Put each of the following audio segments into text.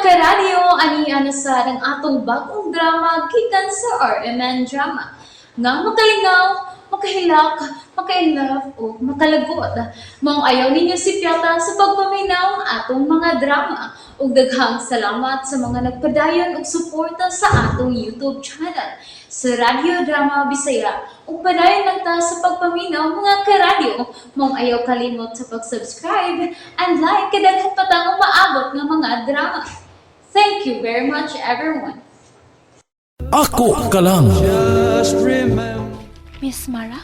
karadyo, aniya na sa ng atong bagong drama gikan sa RMN Drama. Nga makalingaw, makahilak, makainlove, o makalagot. Maong ayaw ninyo si Piata sa pagpaminaw ang atong mga drama. Ug daghang salamat sa mga nagpadayon ug suporta sa atong YouTube channel sa Radyo Drama Bisaya. Ug padayon lang ta sa pagpaminaw mga karadyo. Maong ayaw kalimot sa pag-subscribe and like kadaghan pa ta maabot ng mga drama. Thank you very much everyone. Ako ka lang. Miss Mara?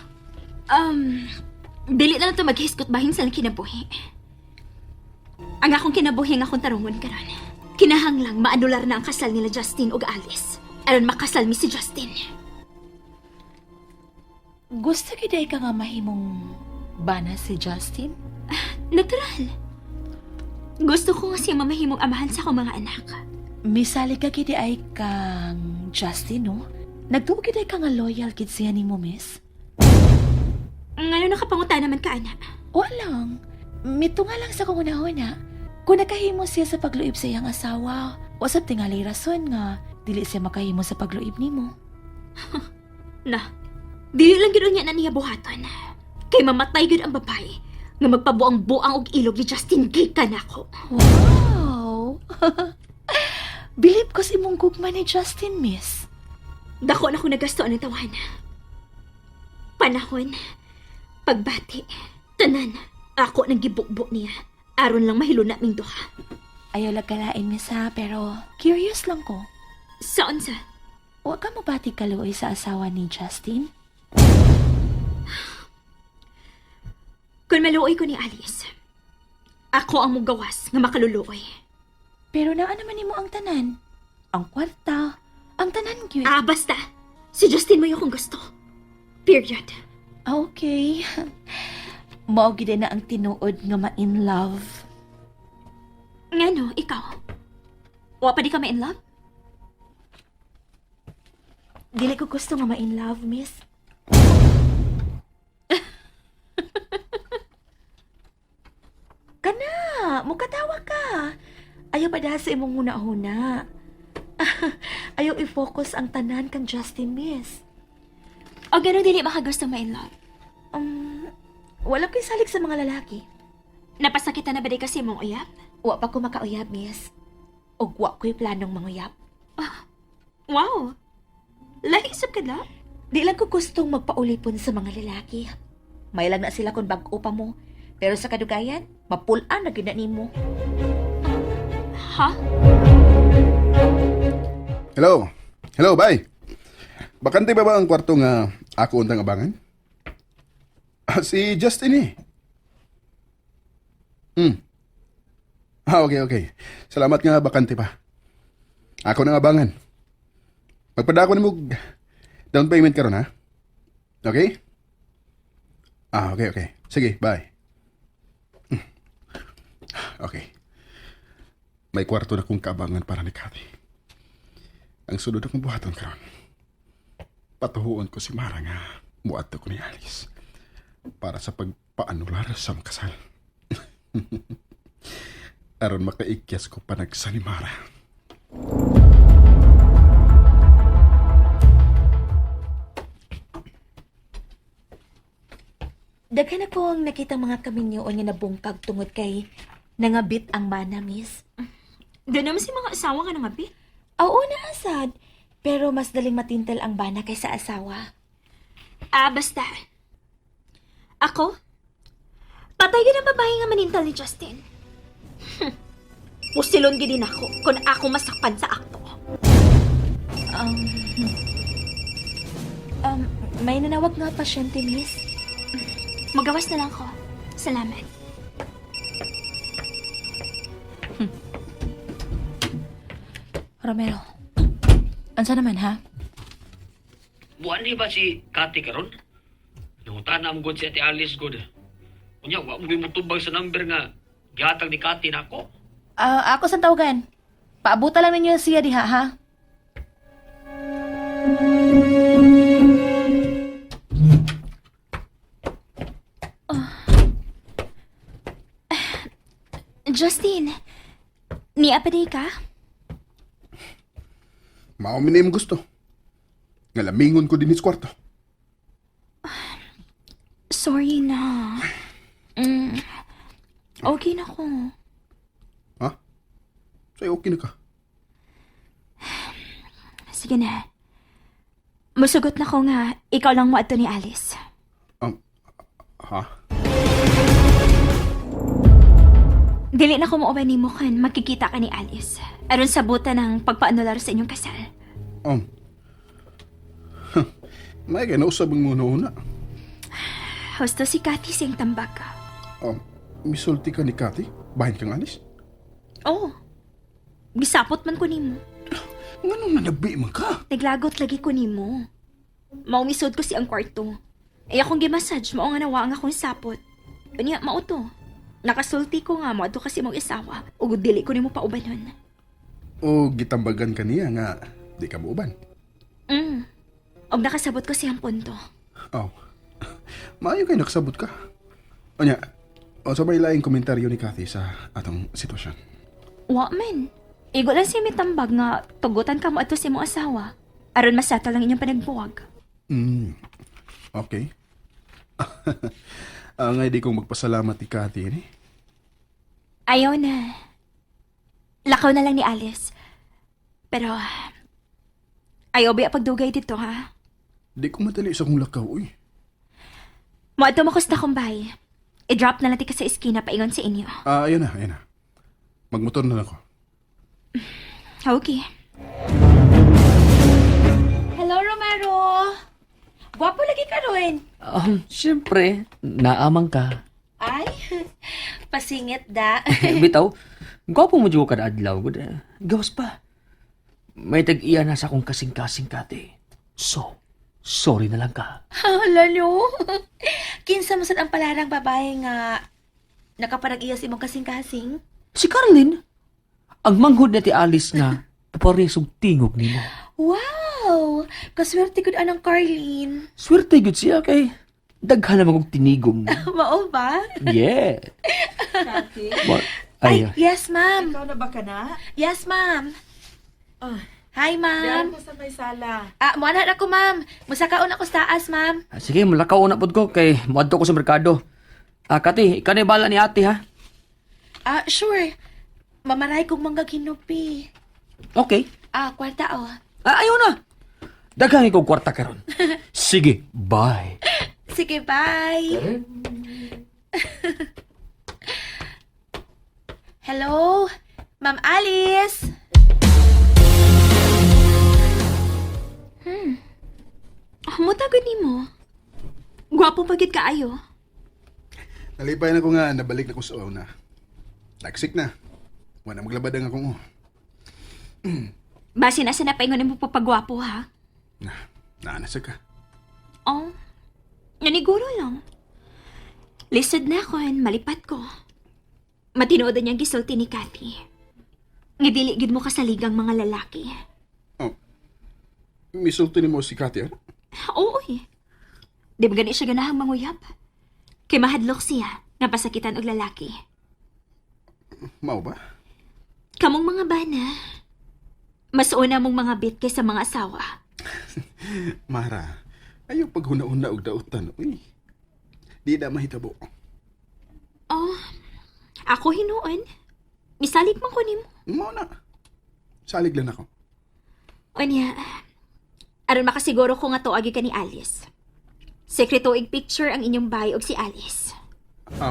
Dili na lang ito maghiskot bahin sa kinabuhi. Ang akong kinabuhi ang akong tarungon karon. Kinahanglang maanular na ang kasal nila Justin ug Alice. Aron makasal mi si Justin. Gusto kiday ka nga mahimong bana si Justin? Natural. Gusto ko nga siya mamahimong amahan sa akong mga anak. Misali ka kiday ay kang Justin, no? Nagtuo kiday ka nga loyal kid siya ni mo, miss? Ngano nakapanguta naman ka, anak? Walang. Mito nga lang sa kung una-una. Kung nakahimo siya sa pagluib sa iyang asawa, wasap tingali rason nga dili siya makahimo sa pagluib nimo. Na, dili lang gano'n niya na niya buhaton. Kay mamatay gud ang babae nga magpabuang-buang og ilog ni Justin gikan ako. Wow! Bilib ko si mong gugma ni Justin, miss. Dako na ko nagasto ang tawahan. Panahon, pagbati, tanan, ako nang gibukbo niya. Aron lang mahilo na ming duha. Ayaw lagkalain, miss ha, pero curious lang ko. Saan sa? Huwag ka mabati kaluoy sa asawa ni Justin? Kung maluoy ko ni Alice, ako ang mugawas nga makaluluoy. Pero naa naman nimo ang tanan. Ang kwarta, ang tanan gyud. Basta. Si Justin mo yung kung gusto. Period. Okay. Mao gid na ang tinuod nga ma-in love. Ngano, ikaw? Wa pa di ka ma-in love? Dili ko gusto nga ma-in love, miss. Kana, mukatawa ka. Ayaw pa dahil sa imong huna-huna. Ayaw i-focus ang tanan kang Justin, miss. O gano'n dili makagusto ma-in love? Wala ko'y salig sa mga lalaki. Napasakita na ba di kasi mong uyab? Wa pa ko makauyab, miss. O wa ko'y planong manguyab. Wow! Lahisap ka na? Di lang ko gustong magpaulipon sa mga lalaki. May lang na sila kung bag-o pa mo. Pero sa kadugayan, mapulaan na gina nimo. Ha? Hello? Hello, bye. Bakante ba ang kwarto nga ako untang abangan? Si Justin eh. Okay. Salamat nga bakante pa. Ako nang abangan. Magpadako ni mo down payment karon ha? Okay? Okay. Sige, bye. Okay. May kwarto na kong kaabangan para ni Cathy. Ang sunod akong buhaton karon. Patuhuon ko si Mara nga muadto ko ni Alice para sa pagpaanular sa makasal. Aron makaikyas ko panagsa ni Mara. Daghan ako ang nakitang mga kaminyoon nga nabungkag tungod kay nangabit ang bana, miss. Doon naman si mga asawa nga nangabi. Oo na, asad. Pero mas daling matintal ang bana kaysa asawa. Basta. Ako? Patay gid ang babae nga manintal ni Justin. Pusilon gid din ako kung ako masakpan sa akto. May nanawag nga pasyente, miss. Magawas na lang ko. Salamat. Romero, ansa naman, ha? Buwan di ba si Cathy karon? Nangutan na good si Ate Alice good. Unya, wa mo gimutubag sa number nga gihatag ni Cathy na ako. Ako sa tawagan. Paabuta lang ninyo siya diha, ha? Justin, niya pa di ka? Mao mi na imong gusto. Nga lamingon ko din sa kwarto. Sorry na. Okay na ko. Ha? Sa'yo okay na ka? Sige na. Musugot na ko nga, ikaw lang mo ato ni Alice. Ha? Dili na ko mauban ni mo kan makikita ka ni Alice. Aron sa buta ng pagpaanular sa inyong kasal. May kinausap ang una-una. Husto si Cathy siyang tambag ka. Misulti ka ni Cathy? Bahin kang alis? Oo. Gisapot man ko nimo. Nga nung nanabi man ka? Naglagot lagi ko nimo. Maumisod ko si ang kwarto. Ay akong gimassage, mao nga nawa ang akong sapot. Kanya, mao to. Nakasulti ko nga mo ato kasi mong isawa. Ug dili ko nimo paubanon. O gitambagan ka niya nga di ka mauban? Og nakasabot ko siyang punto. Maayo kayo nakasabot ka. O niya, o sabay laing komentaryo ni Cathy sa atong sitwasyon. Wa man. Igo lang siya mitambag nga tugutan ka mo ato si mong asawa. Aron masata lang inyong panagbuwag. Okay. Nga di kong magpasalamat ni Cathy ni. Ayaw na. Lakaw na lang ni Alice. Pero, ayaw ba pagdugay dito, ha? Di ko madali sa kong lakaw, uy. Mo ato makusta kong bahay. I-drop na natin ka sa iskina paingon sa inyo. Ayun na. Magmotor na lang ako. Okay. Hello, Romero. Gwapo lagi ka rin. Siyempre, naamang ka. Ay, pasingit da. Bitaw, gwapo mo dyan kada adlaw. Gawas pa. May tag-iya na sa akong kasing-kasing kate. So, sorry na lang ka. Hala no. Kinsa mo sad ang palarang babae nga nakaparag-iya sa imong kasing-kasing? Si Carlin, ang manghod na ti Alice nga, paparesog tingog ni mo. Wow! Kaswerte ko anang Carlene. Swerte yun siya kay daghan na magong tinigom. Mao ba? Yeah. Ay, Ay, yes, ma'am. Ikaw na ba ka na? Yes, ma'am. Hi, Diyan ma'am. mo sa may sala. Muana na ko, ma'am. Musakaon ako sa taas, ma'am. sige, malakaw na pod ko kay muadto ko sa merkado. Kati, ikaw na bala ni ate ha? Sure. Mamaray kong manggag hinupi. Okay. Kwarta, oh. Ayaw na. Daghang ikaw kwarta karon. Sige, bye. Sige, bye. Hello? Ma'am Alice? Mutagod ni mo. Gwapo pagit kaayo. Nalipay na ko nga, nabalik na ko sa una. Nagsik na. Wala maglabad ang akong Basi na sa napaingon mo papagwapo, ha? naanasag ka. Oh, naniguro lang. Lisod na ako, malipat ko. Matinood niyang gisulti ni Cathy. Ngidiligid mo kasaligang mga lalaki. Misulto ni mo si Cathy, ano? Oo, eh. Di ba gani siya ganahang manguyap? Kay mahadlok siya, napasakitan og lalaki. Mao ba? Kamong mga bana, mas una mong mga bit kaysa mga asawa. Mara, ayaw paghuna-una og dautan, uy. Di na mahitabo. Oh, ako hinuon. Misalig man ko nimo. Mao na. Salig lang ako. O niya, aron makasiguro ko nga tuagi ka ni Alice. Sekreto ig picture ang inyong bahay og si Alice. Ha?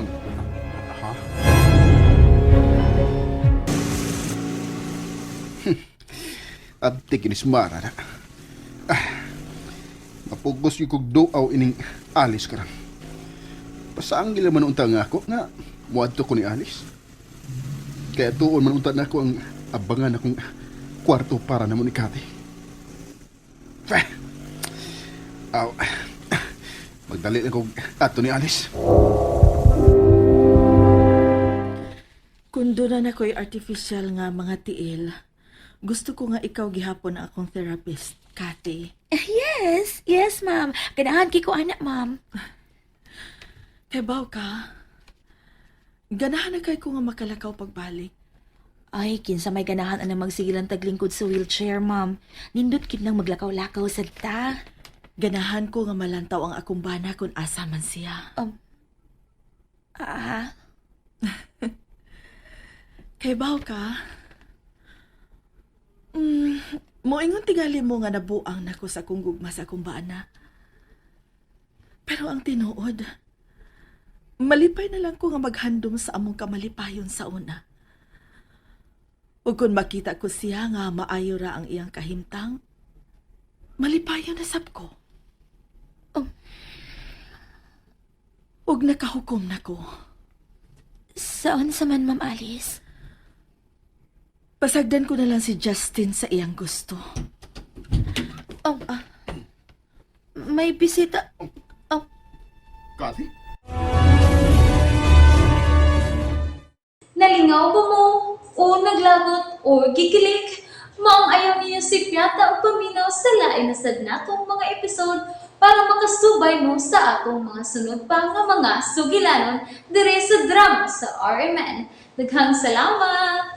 Abti kinis Mara na. Mapugos yung kugdoaw ining Alice ka rin. Pasaang gila man unta nga ako nga muadto ko ni Alice. Kaya tuon man unta na ako ang abangan akong kwarto para na mo ni Cathy. Magdali na kong ato ni Alice. Kundo na ako'y artificial nga mga tiil. Gusto ko nga ikaw gihapon ang akong therapist, Cathy. Yes, ma'am. Ganahan ko anak, ma'am. Kay baw ka, ganahan na kay ko nga makalakaw pagbalik. Ay, kinsa may ganahan ang magsigilan taglingkod sa wheelchair, ma'am. Nindot kid nang maglakaw-lakaw sa ta. Ganahan ko nga malantaw ang akong bana kung asa man siya. Ah, Kay baw ka? Moingon tingali mo nga nabuang nako sa akong gugma sa akong bana. Pero ang tinuod, malipay na lang ko nga maghandom sa among kamalipayon sa una. Ug kung makita ko siya nga maayo ra ang iyang kahimtang, malipayon na sab ko. Ug nakahukom na ko. saan sa man, Ma'am Alice? Pasagdan ko na lang si Justin sa iyang gusto. May bisita. Kati? Nalingaw ba mo? O naglagot? O gikilik? Maong ayaw niya si Piata o paminaw sa lain na sad natong mga episode para makasubay mo sa atong mga sunod pa nga mga sugilanon dire sa drama sa RMN. Daghang salamat!